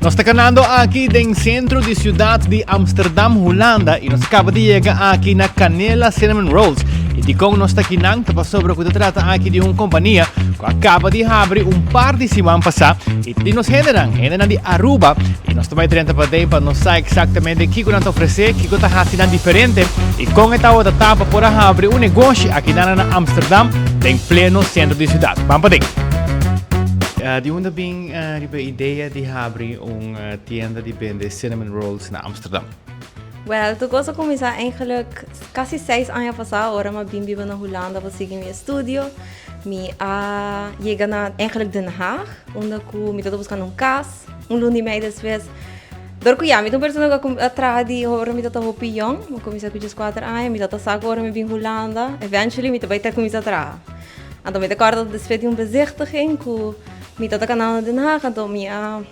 Nos está ganando aquí en centro de ciudad de Amsterdam, Holanda, y nos acaba de llegar aquí na Canela Cinnamon Rolls. E di como nós está aqui não, tá sobre o que trata aqui de uma companhia que acaba de abrir par de semanas passar e nos generam de Aruba e nós também tentamos para não saber exatamente o que nós oferecer, o que está fazendo diferente e com esta outra etapa por abrir negócio aqui na Amsterdam em pleno centro de cidade. Vamos para dentro. De onde vem a ideia de abrir uma tienda de vender cinnamon rolls na Amsterdam? Wel, toen was ik eigenlijk quasi 6 anos passado, agora eu vim na Holanda para seguir meu estudio. Cheguei eigenlijk Den Haag, onde eu estava buscando casa, luna e meio depois. Door que eu persona que atrás de agora eu estava jong, eu comecei com 4 anos, eu estava agora eu vim Holanda, eventually eu estava começar a trabalhar. Então eu recordo depois de bezichtiging, que eu estava canal Den Haag, então eu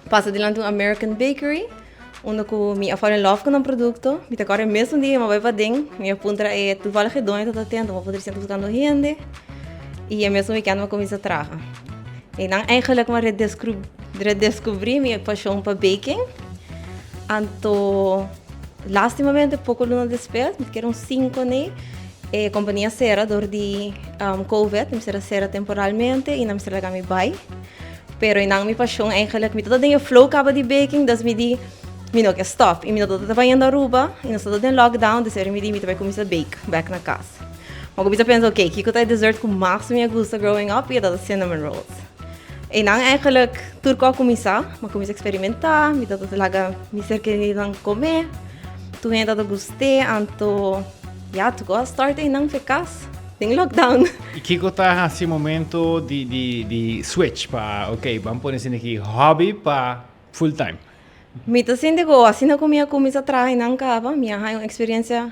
passei diante American Bakery. Onde eu me fall in love com o produto, me agora mesmo dia, mas vai para dentro, minha ponta é toevallig gedooid dat atento, maar poder sempre buscando gente, e é mesmo weekend eu comecei a trabalhar. E dan eigenlijk maar redescobri minha paixão para baking. Então, lastimamente pouco luna depois, que eram 5 né, a companhia será door de COVID, me será será temporalmente e não me será me vai. Pero inang minha paixão eigenlijk me toda den flow acaba de baking, das me di Mino que stop, e mino todo estava indo a Aruba, e nós estamos em lockdown, depois me vai começar a bake, back na casa. Mas eu comecei a pensar, ok, que eu tenho dessert que mais me gusta growing up, e é da cinnamon rolls. E não eigenlijk, tudo que eu comecei a experimentar, me dá laga, me cerquei de comer, tu ainda gostei, então, já, tu gosta start e não ficas, tem lockdown. E que está assim momento de switch para, ok, vamos pôr assim aqui, hobby para full time. Mita sindigo, assim na comecei a trabalhar não acaba, minha uma experiência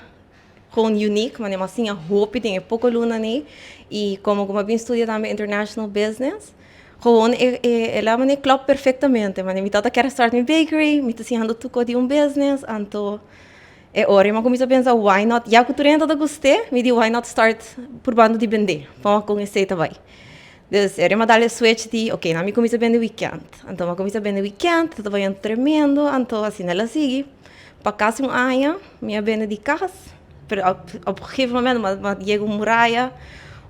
com unique, mas assim a hope tem pouco luna né, e como bem estudia também international business, gewoon ela me klopt perfeitamente, mas me tata quer start my bakery, me tá sendo tudo de business, então ora eu comecei a pensar why not, já que tu ainda gostei, me di why not start por bando de vender, vamos conhecer também. Dus era uma dar switch de, ok, não me comecei a vender weekend. Então eu comecei a vender weekend, estava indo tremendo, então assim ela sigue. Para quase ano, minha venda de casa, op een gegeven moment, mas chegou uma muralha,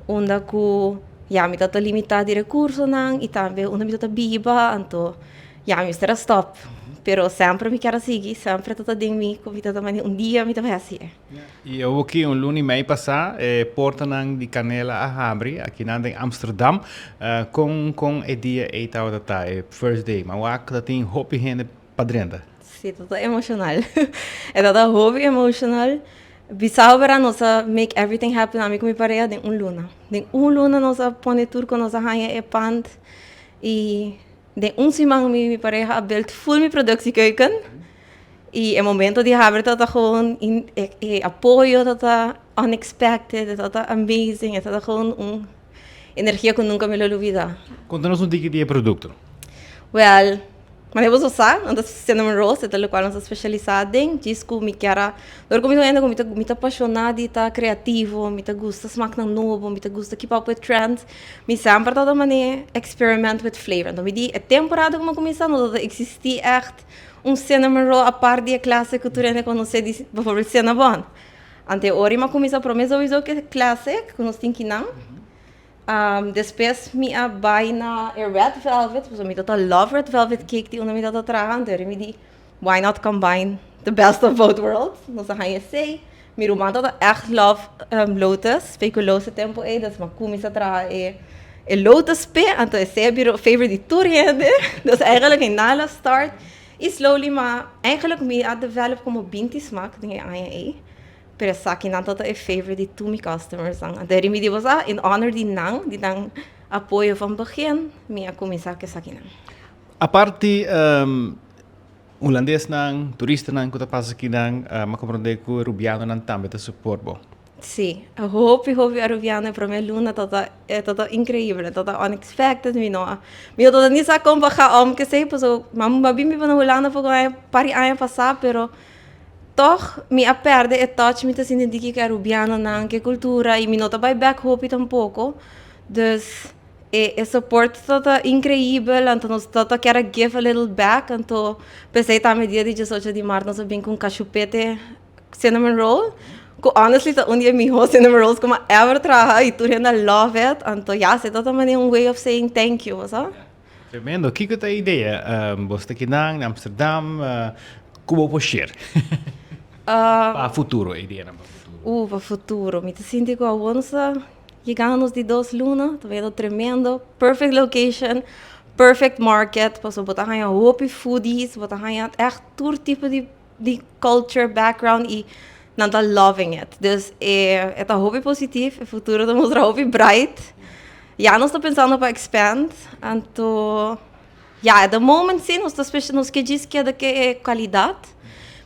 onde eu, já, me estava limitado de recursos, e também onde me estava biba, então, já, me estava stop. Pero sempre me quero seguir, sempre estou dentro de mim, como dia me estava assim. E eu aqui luna e meio passar, porta de Canela a abrir, aqui em Amsterdam, com a dia 8 horas da tarde, first day, mas eu acho que tem hobby gente para dentro. Sim, tudo emocional. É tudo hobby emocional. Bisau para nós make everything happen, a mim como me parece, tem luna. Tem luna nós põe tudo com nossa rainha e pant, e de semana me parece a build full mi productiekeuken. E é momento de abrir dat gewoon apoio, dat unexpected, dat amazing, dat gewoon energia que nunca me lo olvidar. Conta-nos dica de produto. Well, mas eu vou usar, antes cinnamon rolls, é o qual nós especializada em, diz que me quero, dor comigo ainda me apaixonada e tá criativo, me gusta smaak ng novo, me gusta keep up with trends, me sempre toda maneira experiment with flavor. Então me di, a temporada como começar, não existia echt cinnamon roll a par de classe que tu ainda conhece, bijvoorbeeld cinnamon. Ante ori ma começa a promessa sowieso que classe, que nós tem que não. Depois me buy na red velvet, so me love red velvet cake die onder me tragen, dus me die why not combine the best of both worlds? Nós a say, me roman echt love lotus, speculoso tempo dus ma começa a tragen lotus pe, então é meu favorite de toerende, dus eigenlijk in nala start, e slowly ma eigenlijk me a develop como 20 smaak dingen aan je. Pero sa akin nanto é favorite de two customers ang. Deri mi dibo sa in honor di nang apoio van begin, mi a começar que sa akin. A parte holandês nang, turista nang kuta passa aqui nang, makomprende ko rubiano nang tambe ta support bo. Sì, hopi a rubiano para me luna tota increíble, tota unexpected mi no. Mi tota ni sa kompa ga que sei, pues mamma bimbi van Holanda po pari anos passar, pero toch mi perde e touch mi te sinti que é rubiano nan que cultura e mi nota vai back hopi tampouco. Dus E support tota incrível, então nós tota quer give a little back, então pensei também dia de 18 de março nós vim com cachupete cinnamon roll. Honestly, tá um dia meu cinnamon rolls como ever traha e tu ainda love it, então já se tota maneira um way of saying thank you, sabe? Tremendo. Que que a ideia? Você está aqui na Amsterdam, como vou share? Para futuro, a ideia para futuro. Para futuro, me sinto com a onça, chegando de 2 lunas, tá vendo tremendo, perfect location, perfect market, para botar aí hope foodies, botar aí echt todo tipo de culture background e não tá loving it. Dus é tá hope positivo, o futuro tá mostra hope bright. Já nós tá pensando para expand, então ja, the moment sim, nós que diz que é qualidade.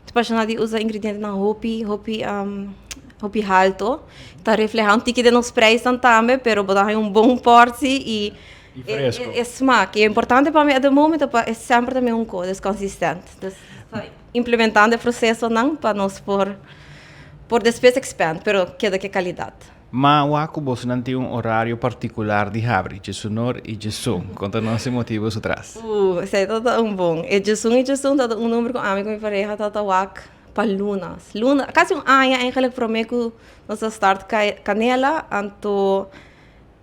Depois nós usa ingredientes na hope alto, tá reflejando que nos preços também, pero botar bom porte e fresco. É smack. É importante para mim, at the moment, é sempre também coisa consistente. Dus, implementando o processo não para nós por depois expand, pero queda que qualidade. Mas o você não tem horário particular de abrir, Jesunor e Jesun. Conta-nos os motivos atrás. Isso é todo bom. E Jesun, tá número com amigo e pareja, tá wak para lunas. Quase ano, eigenlijk, para mim, que nós start canela, então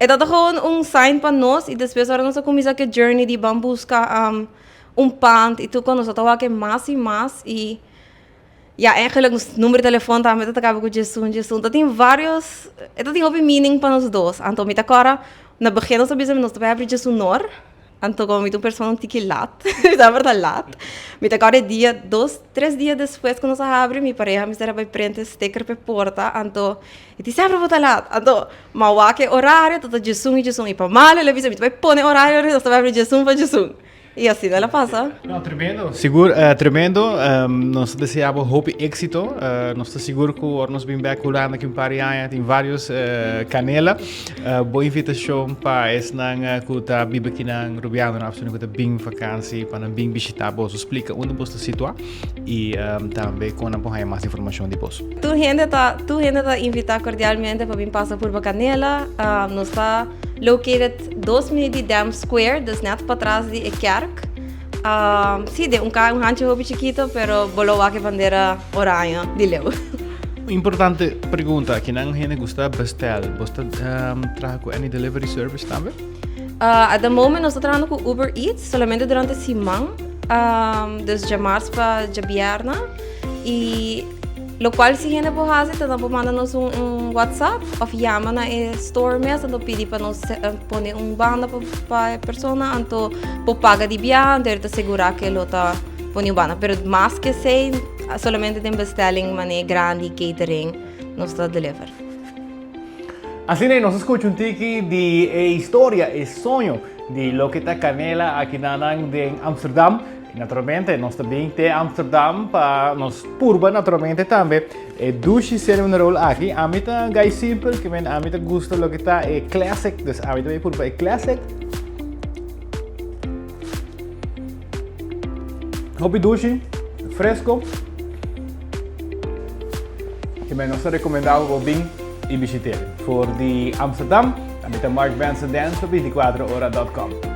é todo gewoon sign para nós, e depois nós começamos a journey de buscar pant, e tu quando nós tá wak mais e mais, e ja, eigenlijk o número de telefone também tá acaba com Jesus. Então tem vários, tem hobby meaning para nós dois. Então, me agora na begin nós sabemos nós vai abrir Jesus nor. Então, como uma pessoa um tique lat, tá verdade lat. Me agora dia 3 dias depois que nós abre, me pareja me será vai prender sticker para porta. Então, e te sempre botar lat. Então, mas que horário, tá Jesus e para mal, ele avisa me vai pôr horário, nós vai abrir Jesus para Jesus. E assim ela passa. Não, tremendo. Seguro, tremendo. Nós desejamos hope éxito. Nós estamos seguros que nós vamos back Holanda aqui em Paris, tem vários canela. Boa invitação para esse que está vindo aqui na Rubiano, na opção que está bem vacancy, para bem visitar. Você explica onde você se situa e também quando você mais informação de você. Tu gente tá invitar cordialmente para vir passar por Canela. Nós está located 2 minutos de Dam Square, dus net para trás de kerk. Sim, de handje hobby chiquito, pero bolo que bandeira oranha de leu. Importante pergunta, que não gente gosta bestel, você trabalha com any delivery service também? At the moment nós estamos trabalhando com Uber Eats, solamente durante a semana, dus de março para de vierna, e lo qual se gente pode fazer, então pode mandar-nos WhatsApp, ou chama na store mesmo, então pedir para nós pôr banda para a pessoa, então pode pagar de viagem, então assegurar que ele está põe banda. Mas mais que sei, solamente tem bestelling, maneira grande, catering, nós está deliver. Assim, nós escutamos um tique de história e sonho de lo que está Canela aqui na Amsterdam. Naturalmente, nós também temos Amsterdam para nós purba, naturalmente também. E dushi cinnamon roll aqui, a mim tá gai simple, que a mim tá gosta lo que tá é classic, dus a mim também purba é classic. Hobby dushi, fresco. Que nós recomendamos o bem e visitar. Voor die Amsterdam, a mim tá Mark Benson Dance op 24horas.com.